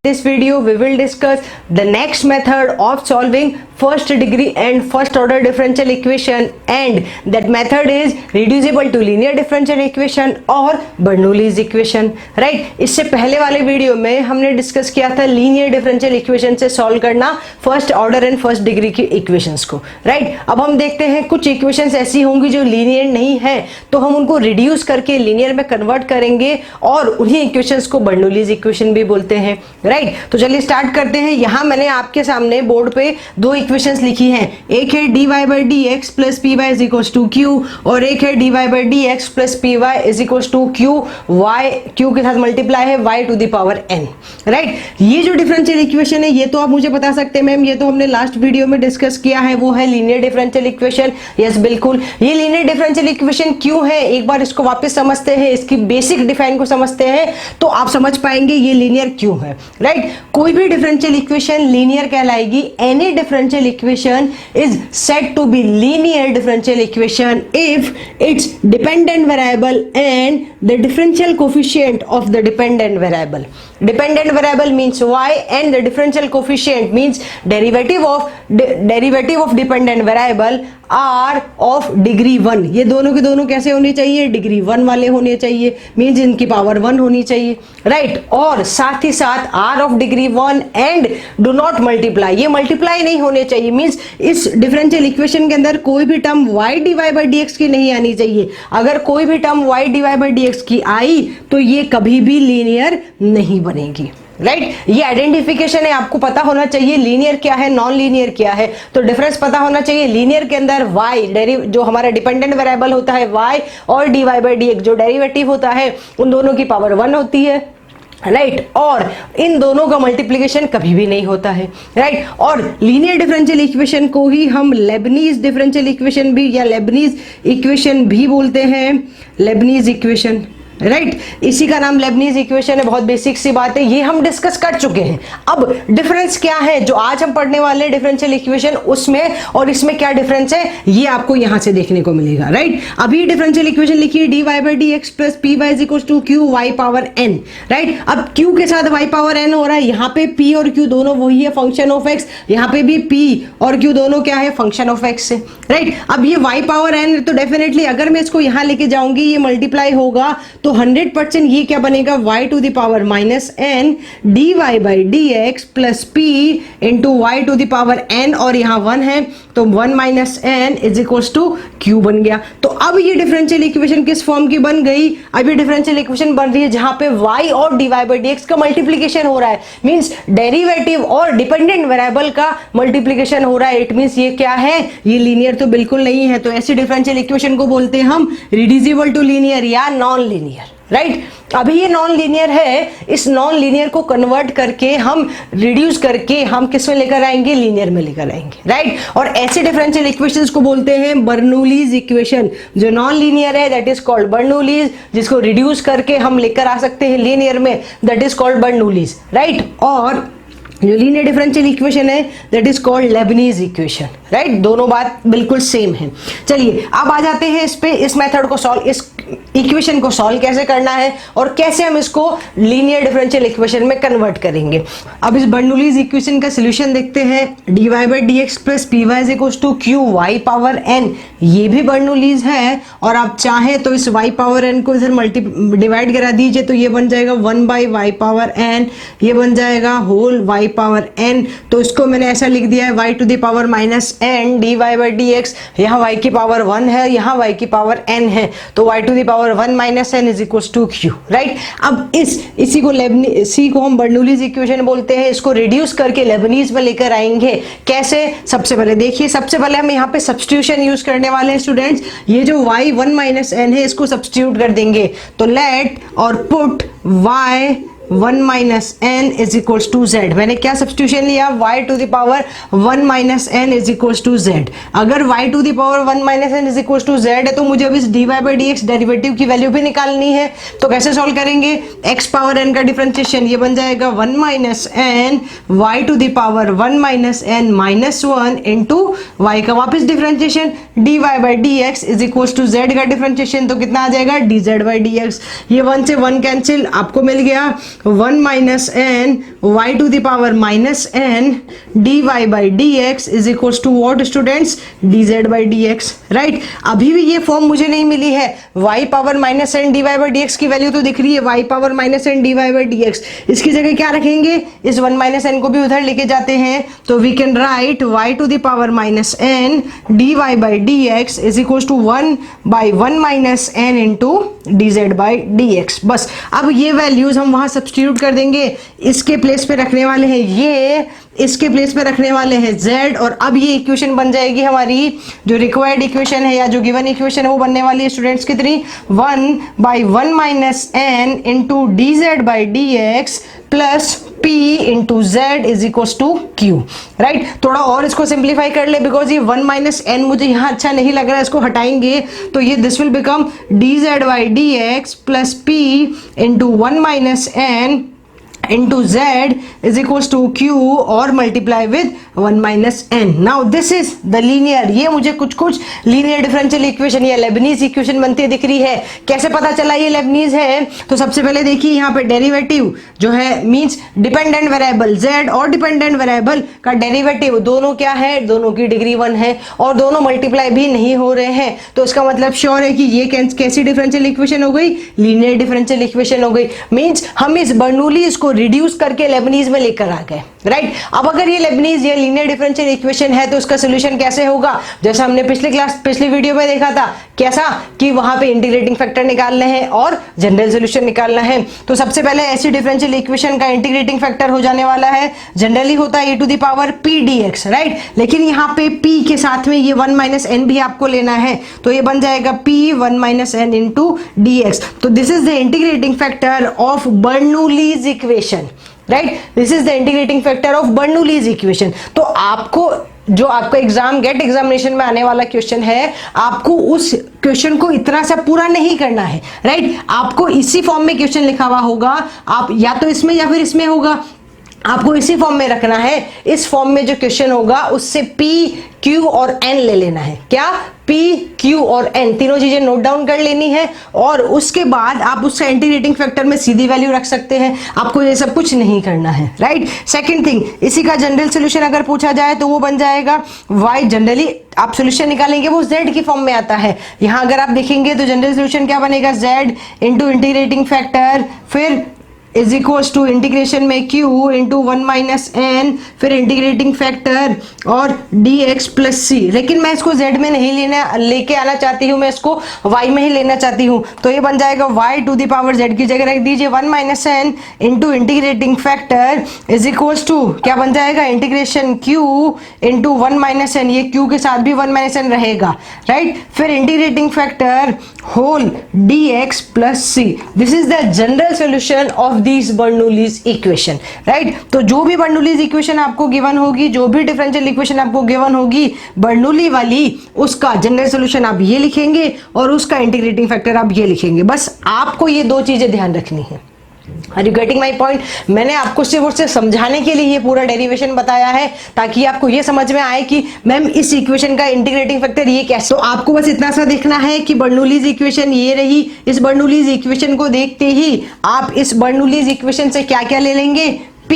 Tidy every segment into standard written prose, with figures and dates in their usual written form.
this video we will discuss the next method of solving first degree and first order differential equation, and that method is reducible to linear differential equation और Bernoulli's equation. Right, इससे पहले वाले video में हमने discuss किया था linear differential equation से solve करना first order and first degree की इक्वेशंस को. राइट, अब हम देखते हैं कुछ इक्वेशंस ऐसी होंगी जो लीनियर नहीं है, तो हम उनको रिड्यूस करके लीनियर में कन्वर्ट करेंगे और उन्हीं इक्वेशंस को बर्नौलीज इक्वेशन भी बोलते हैं. राइट, तो चलिए स्टार्ट करते हैं. यहां मैंने आपके सामने बोर्ड पे दो इक्वेशंस लिखी हैं. एक है dy by dx plus p y is equal to q और एक है dy by dx plus p y is equal to q y, q के साथ मल्टीप्लाई है y to the power n. Right, ये जो डिफरेंशियल इक्वेशन है ये तो आप मुझे बता सकते हैं मैम ये तो हमने लास्ट वीडियो में डिस्कस किया है, वो है लीनियर डिफरेंशियल इक्वेशन. यस बिल्कुल, ये लीनियर डिफरेंशियल इक्वेशन क्यों है एक बार इसको वापस समझते हैं, इसकी बेसिक डिफाइन को समझते हैं तो आप समझ पाएंगे ये लीनियर क्यों है. राइट, कोई भी डिफरेंशियल इक्वेशन लीनियर कहलाएगी. Any differential equation is said to be linear differential equation if its dependent variable and the differential coefficient of the dependent variable. Dependent variable means y and the differential coefficient means derivative of dependent variable are of degree 1. ये दोनों के दोनों कैसे होने चाहिए? Degree 1 वाले होने चाहिए, मीन्स इनकी पावर 1 होनी चाहिए. राइट, और साथ ही साथ are of degree 1 and do not multiply, ये मल्टीप्लाई नहीं होने चाहिए, मीन्स इस डिफरेंशियल इक्वेशन के अंदर कोई भी term y Dibai by dx की नहीं आनी चाहिए. अगर कोई भी term y Dibai by dx की आई तो ये कभी भी लीनियर नहीं बनेगी. राइट, ये आइडेंटिफिकेशन है, आपको पता होना चाहिए लीनियर क्या है नॉन लीनियर क्या है. तो डिफरेंस पता होना चाहिए. लीनियर के अंदर y जो हमारा डिपेंडेंट वेरिएबल होता है y और dy बाई dx जो डेरिवेटिव होता है उन दोनों की पावर 1 होती है. राइट, और इन दोनों का मल्टीप्लिकेशन कभी भी नहीं होता है. राइट, और लीनियर डिफरेंशियल इक्वेशन को ही हम लेबनीज डिफरेंशियल इक्वेशन भी या लेबनीज इक्वेशन भी बोलते हैं. लेबनीज इक्वेशन, राइट, इसी का नाम लेबनीज इक्वेशन है. बहुत बेसिक सी बात है, ये हम डिस्कस कर चुके हैं. अब डिफरेंस क्या है जो आज हम पढ़ने वाले डिफरेंशियल इक्वेशन उसमें और इसमें क्या डिफरेंस है ये आपको यहां से देखने को मिलेगा. राइट, अभी डिफरेंशियल इक्वेशन लिखिए dy by dx plus p y is equal to q y power n. Right, अब q के साथ y पावर n हो रहा है, यहाँ पे p और q दोनों वही है फंक्शन ऑफ x, यहाँ पे भी p और q दोनों क्या है फंक्शन ऑफ x से. राइट, अब ये y पावर n तो डेफिनेटली अगर मैं इसको यहाँ लेके जाऊंगी ये मल्टीप्लाई होगा तो 100% ये क्या बनेगा y to the power minus n dy by dx plus p into y to the power n, और यहाँ 1 है तो 1 minus n is equal to q बन गया. तो अब ये डिफरेंशियल इक्वेशन किस फॉर्म की बन गई? अब ये डिफरेंशियल इक्वेशन बन रही है जहां पे y और dy बाई dx का मल्टीप्लीकेशन हो रहा है, मींस डेरिवेटिव और डिपेंडेंट वेरिएबल का मल्टीप्लीकेशन हो रहा है. इट मींस ये क्या है? ये लीनियर तो बिल्कुल नहीं है. तो ऐसी डिफरेंशियल इक्वेशन को बोलते हैं हम रिड्यूसिबल टू लीनियर या नॉन लीनियर. राइट, अभी ये नॉन लीनियर है, इस नॉन लीनियर को कन्वर्ट करके हम रिड्यूस करके हम किस में लेकर आएंगे? लीनियर में लेकर आएंगे. राइट, और ऐसे डिफरेंशियल इक्वेशंस को बोलते हैं बर्नौलीज इक्वेशन. जो नॉन लीनियर है दैट इज कॉल्ड बर्नौलीज, जिसको रिड्यूस करके हम लेकर आ सकते हैं लीनियर में that is called Bernoulli's. Right, और जो लीनियर डिफरेंशियल इक्वेशन है that is called Lebanese equation. Right, दोनों बात बिल्कुल सेम है. चलिए अब आ जाते हैं इस पे, इस मेथड को सॉल्व, इस इक्वेशन को सॉल्व कैसे करना है और कैसे हम इसको लीनियर डिफरेंशियल इक्वेशन में कन्वर्ट करेंगे. अब इस बर्नौलीज इक्वेशन का सॉल्यूशन देखते हैं. dy by dx plus p y is equal to q y power n, ये भी बर्नौलीज है, और आप चाहें तो इस y पावर n को इधर डिवाइड करा दीजिए तो ये बन जाएगा 1 बाई वाई पावर n, ये बन जाएगा होल y पावर n. तो इसको मैंने ऐसा लिख दिया है y to the power minus n dy by dx, यहाँ y की पावर 1 है, यहाँ y की पावर n है, तो y to the power 1 minus n is equal to q. Right, अब इसी को हम बर्नौलीज इक्वेशन बोलते हैं. इसको रिड्यूस करके लेबनीज में लेकर आएंगे. कैसे? सबसे पहले देखिए, सबसे पहले हम यहाँ पे सब्स्टिट्यूशन यूज करने वाले हैं स्टूडेंट्स. ये जो y 1 माइनस n है इसको सब्स्टिट्यूट कर देंगे. तो लेट और put y 1 minus n is equals to z. मैंने क्या सब्स्टिट्यूशन लिया? y to the power 1 minus n is equals to z. अगर y to the power 1 minus n is equals to z है तो मुझे अब इस dy बाई dx डेरिवेटिव की वैल्यू भी निकालनी है. तो कैसे सॉल्व करेंगे? x पावर n का डिफरेंशिएशन ये बन जाएगा 1 minus n y to the power 1 minus n minus 1 into y का वापस differentiation dy by dx is equals to z का डिफरेंशिएशन, तो कितना आ जाएगा? dz by dx. ये 1 से 1 कैंसिल, आपको मिल गया 1 minus n y to the power minus n d y by d x is equals to what students, d z by d x, right. अभी भी ये फॉर्म मुझे नहीं मिली है, y power minus n d y by d x की value तो दिख रही है, y power minus n d y by d x, इसकी जगह क्या रखेंगे, इस 1 माइनस एन को भी उधर लेके जाते हैं, तो we can write y to the power minus n d y by d x is equals to 1 by 1 minus n into d z by d x. बस अब ये वैल्यूज हम वहां सब्स्टिट्यूट कर देंगे, इसके प्लेस पे रखने वाले हैं ये, इसके प्लेस पे रखने वाले हैं z, और अब ये इक्वेशन बन जाएगी हमारी जो रिक्वायर्ड इक्वेशन है या जो गिवन इक्वेशन है वो बनने वाली है स्टूडेंट्स कितनी, 1 by 1 minus n into d z by d x plus p into z is equals to q, right. थोड़ा और इसको सिंप्लीफाई कर ले, बिकॉज ये 1 माइनस एन मुझे यहाँ अच्छा नहीं लग रहा है, इसको हटाएंगे तो ये this will become d z by d x plus p into 1 minus n into z is equals to q और multiply with 1 minus n. Now this is the linear, ये मुझे कुछ linear differential equation या Lebanese equation बनती दिख रही है। कैसे पता चला ये लेबनीज है, तो सबसे पहले देखिए यहाँ पे डेरिवेटिव जो है मींस डिपेंडेंट वेरिएबल z और डिपेंडेंट वेरिएबल का डेरिवेटिव दोनों क्या है, दोनों की डिग्री 1 है और दोनों मल्टीप्लाई भी नहीं हो रहे हैं, तो इसका मतलब श्योर है कि ये कैसी डिफरेंशियल इक्वेशन हो गई, लीनियर डिफरेंशियल इक्वेशन हो गई। मींस हम इस बर्नौलीज को रिड्यूस करके लेबनीज में लेकर आ गए, राइट। अब अगर ये लेबनीज या लीनियर डिफरेंशियल इक्वेशन है तो उसका सोल्यूशन कैसे होगा, जैसा हमने पिछली वीडियो में देखा था, कैसा कि वहां पे इंटीग्रेटिंग फैक्टर निकालने हैं और जनरल सोल्यूशन निकालना है। तो सबसे पहले ऐसी डिफरेंशियल इक्वेशन का इंटीग्रेटिंग फैक्टर हो जाने वाला है, जनरली होता है e to the power p dx, right. लेकिन यहाँ पे p के साथ में ये 1 माइनस एन भी आपको लेना है, तो ये बन जाएगा p 1 minus n into dx। तो this is the integrating factor of Bernoulli's equation, right. This is the integrating factor of Bernoulli's equation. तो आपको जो आपका गेट एग्जामिनेशन में आने वाला क्वेश्चन है, आपको उस क्वेश्चन को इतना सा पूरा नहीं करना है, राइट। आपको इसी फॉर्म में क्वेश्चन लिखा हुआ होगा, आप या तो इसमें या फिर इसमें होगा, आपको इसी फॉर्म में रखना है। इस फॉर्म में जो क्वेश्चन होगा उससे p, q और n ले लेना है, क्या p, q और n तीनों चीजें नोट डाउन कर लेनी है, और उसके बाद आप उसका इंटीग्रेटिंग फैक्टर में सीधी वैल्यू रख सकते हैं, आपको ये सब कुछ नहीं करना है, राइट। सेकंड थिंग, इसी का जनरल सोल्यूशन अगर पूछा जाए तो वो बन जाएगा y, जनरली आप सोल्यूशन निकालेंगे वो z की फॉर्म में आता है। यहां अगर आप देखेंगे तो जनरल सोल्यूशन क्या बनेगा, z इंटू इंटीग्रेटिंग फैक्टर, फिर इज इक्वल्स टू इंटीग्रेशन में q इंटू 1 माइनस एन, फिर इंटीग्रेटिंग फैक्टर और dx प्लस सी। लेकिन मैं इसको z में नहीं लेके आना चाहती हूँ, मैं इसको y में ही लेना चाहती हूँ, तो ये बन जाएगा y to the power z की जगह रख दीजिए 1 minus n into integrating factor is equals to क्या बन जाएगा, integration q into 1 minus n, ये q के साथ भी 1 माइनस एन रहेगा, राइट। फिर integrating factor whole dx plus c. This is the general solution of this Bernoulli's equation, right. तो जो भी बर्नौलीज इक्वेशन आपको गिवन होगी, जो भी डिफरेंशियल इक्वेशन आपको गिवन होगी बर्नौली वाली, उसका जनरल सोल्यूशन आप ये लिखेंगे और उसका इंटीग्रेटिंग फैक्टर आप ये लिखेंगे। बस आपको ये दो चीजें ध्यान रखनी है। Are you getting my point? मैंने आपको सिर्फ और सिर्फ समझाने के लिए ये पूरा डेरिवेशन बताया है, ताकि आपको ये समझ में आए कि मैम इस इक्वेशन का इंटीग्रेटिंग फैक्टर ये कैसे। तो आपको बस इतना सा देखना है कि बर्नौलीज इक्वेशन ये रही, इस बर्नौलीज इक्वेशन को देखते ही आप इस बर्नौलीज इक्वेशन से क्या क्या ले लेंगे, P,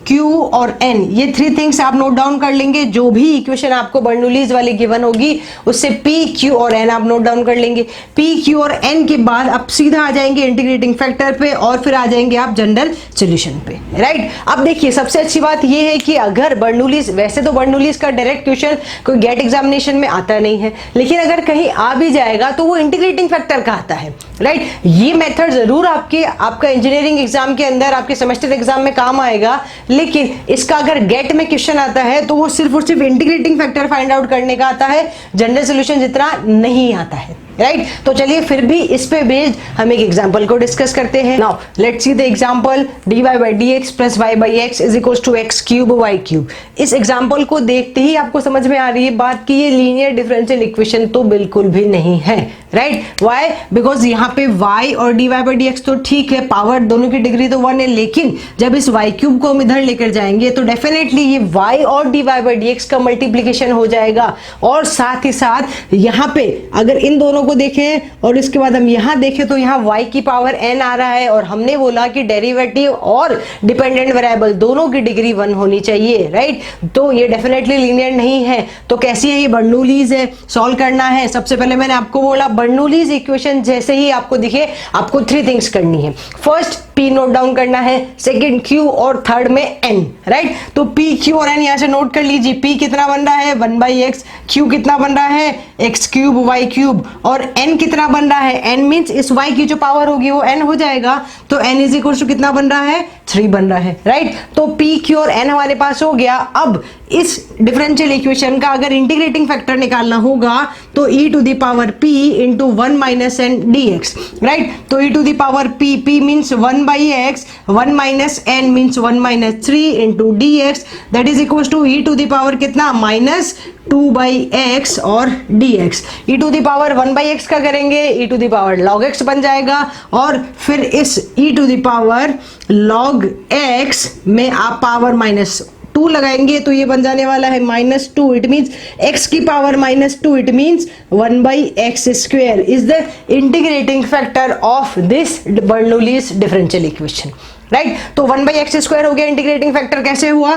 Q और N, ये 3 थिंग्स आप नोट डाउन कर लेंगे। जो भी इक्वेशन आपको बर्नौलीज वाली गिवन होगी उससे P, Q और N आप नोट डाउन कर लेंगे। P, Q और N के बाद आप सीधा आ जाएंगे इंटीग्रेटिंग फैक्टर पे और फिर आ जाएंगे आप जनरल सॉल्यूशन पे, राइट। अब देखिए सबसे अच्छी बात ये है कि अगर बर्नौलीज, वैसे तो बर्नौलीज का डायरेक्ट क्वेश्चन कोई गेट एग्जामिनेशन में आता नहीं है, लेकिन अगर कहीं आ भी जाएगा तो वो इंटीग्रेटिंग फैक्टर का आता है, राइट। ये मेथड जरूर आपका इंजीनियरिंग एग्जाम के अंदर, आपके सेमेस्टर एग्जाम में काम आएगा, लेकिन इसका अगर गेट में क्वेश्चन आता है तो वो सिर्फ और सिर्फ इंटीग्रेटिंग फैक्टर फाइंड आउट करने का आता है, जनरल सॉल्यूशन जितना नहीं आता है, राइट। तो चलिए फिर भी इस पे बेस्ड हम एक एग्जांपल को डिस्कस करते हैं। Now let's see the example dy by dx plus y by x is equals to x cube y cube. इस एग्जांपल को देखते ही आपको समझ में आ रही है बात कि ये लीनियर डिफरेंशियल इक्वेशन तो बिल्कुल भी नहीं है, राइट। व्हाई? बिकॉज यहाँ पे y और dy by dx तो ठीक है, पावर दोनों की डिग्री तो 1 है, लेकिन जब इस y क्यूब को हम इधर लेकर जाएंगे तो डेफिनेटली ये y और dy by dx का मल्टीप्लीकेशन हो जाएगा, और साथ ही साथ यहाँ पे अगर इन दोनों को देखें और इसके बाद हम यहाँ देखें तो यहाँ y की पावर n आ रहा है और हमने बोला कि डेरिवेटिव और डिपेंडेंट वेरिएबल दोनों की डिग्री 1 होनी चाहिए, राइट। तो ये डेफिनेटली लीनियर नहीं है। तो कैसी है ये? बर्नौलीज है, सॉल्व करना है। सबसे पहले मैंने आपको बोला बर्नौलीज इक्वेशन जैसे ही आपको दिखे आपको 3 थिंग्स करनी है। फर्स्ट P नोट डाउन करना है, सेकंड Q और थर्ड में N, राइट। तो P, Q और N यहां से नोट कर लीजिए। P कितना बन रहा है 1/x, Q कितना बन रहा है x क्यूब y क्यूब और N कितना बन रहा है, N मींस इस y की जो पावर होगी वो N हो जाएगा। तो N इज इक्वल टू कितना बन रहा है 3 बन रहा है, राइट। तो P, Q और N हमारे पास हो गया। अब इस डिफरेंशियल इक्वेशन का अगर इंटीग्रेटिंग फैक्टर निकालना होगा तो e to the power p into 1 minus n dx, right. तो e to the power p, p means 1/x, 1 minus n means 1 minus 3 into dx, that is equal to e to the power कितना -2/x और dx। e to the power 1/x का करेंगे e to the power log x बन जाएगा और फिर इस e to the power log x में आप पावर -2 लगाएंगे तो ये बन जाने वाला है -2। इट मीन्स x की power -2, it means 1/x square is the integrating factor of this Bernoulli's differential equation, right. तो 1/x स्क्वायर हो गया इंटीग्रेटिंग फैक्टर। कैसे हुआ?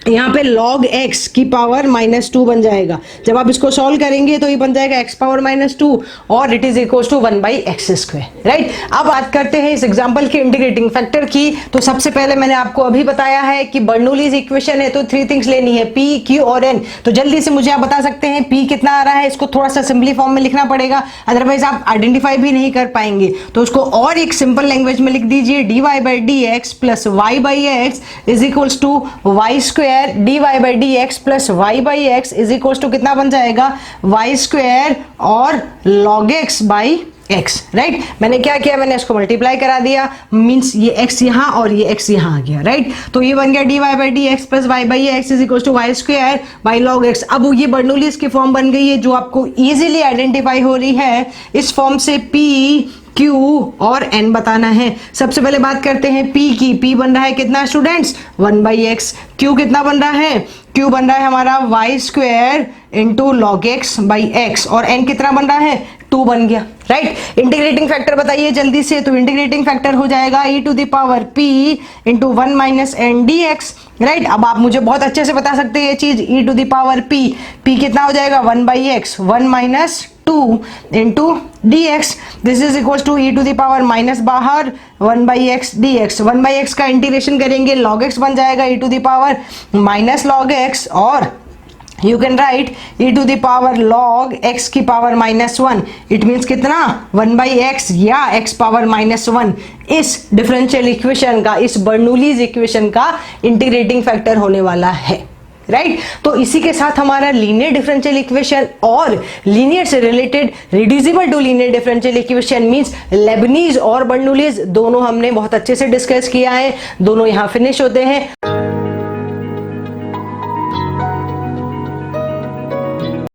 यहाँ पे log x की पावर -2 बन जाएगा। जब आप इसको सॉल्व करेंगे तो ये बन जाएगा x पावर -2 और it is equal to 1/x square, right. अब बात करते हैं इस एग्जांपल के इंटीग्रेटिंग फैक्टर की। तो सबसे पहले मैंने आपको अभी बताया है कि बर्नौलीज इक्वेशन है तो 3 थिंग्स लेनी है, p, q और n। तो जल्दी से मुझे आप बता सकते हैं p कितना आ रहा है? इसको थोड़ा सा सिंपली फॉर्म में लिखना पड़ेगा, अदरवाइज आप आइडेंटिफाई भी नहीं कर पाएंगे। तो उसको और एक सिंपल लैंग्वेज में लिख दीजिए, dy/dx plus y/x is equals to y square dy/dx plus y/x is equals to कितना बन जाएगा y स्क्वायर और log x by x, right. मैंने क्या किया? मैंने इसको मल्टीप्लाई करा दिया, मींस ये x यहाँ और ये x यहाँ आ गया, राइट। तो ये बन गया dy/dx plus y/x is equals to y square by log x। अब ये बर्नौलीज की फॉर्म बन गई है जो आपको इजीली आइडेंटिफाई हो रही है। इस फॉर्म से p, Q और N बताना है। सबसे पहले बात करते हैं P की। P बन रहा है कितना स्टूडेंट्स 1/x। Q कितना बन रहा है? Q बन रहा है हमारा y square into log x by x और N कितना बन रहा है 2 बन गया, राइट। इंटीग्रेटिंग फैक्टर बताइए जल्दी से। तो इंटीग्रेटिंग फैक्टर हो जाएगा e to the power p into 1 minus n dx, right. अब आप मुझे बहुत अच्छे से बता सकते हैं ये चीज, e to the power p कितना हो जाएगा 1/x, 1 minus 2 into dx, this is equal to e to the power minus बाहर 1/x dx। 1/x का इंटीग्रेशन करेंगे log x बन जाएगा e to the power minus log x और you can write e to the power log x की power -1। It means कितना 1/x या x power -1 इस डिफरेंशियल इक्वेशन का, इस बर्नौलीज इक्वेशन का इंटीग्रेटिंग फैक्टर होने वाला है, राइट। तो इसी के साथ हमारा लीनियर डिफरेंशियल इक्वेशन और लीनियर से related reducible to linear differential equation means Leibniz और बर्नौलीज दोनों हमने बहुत अच्छे से डिस्कस किया है। दोनों यहाँ फिनिश होते हैं।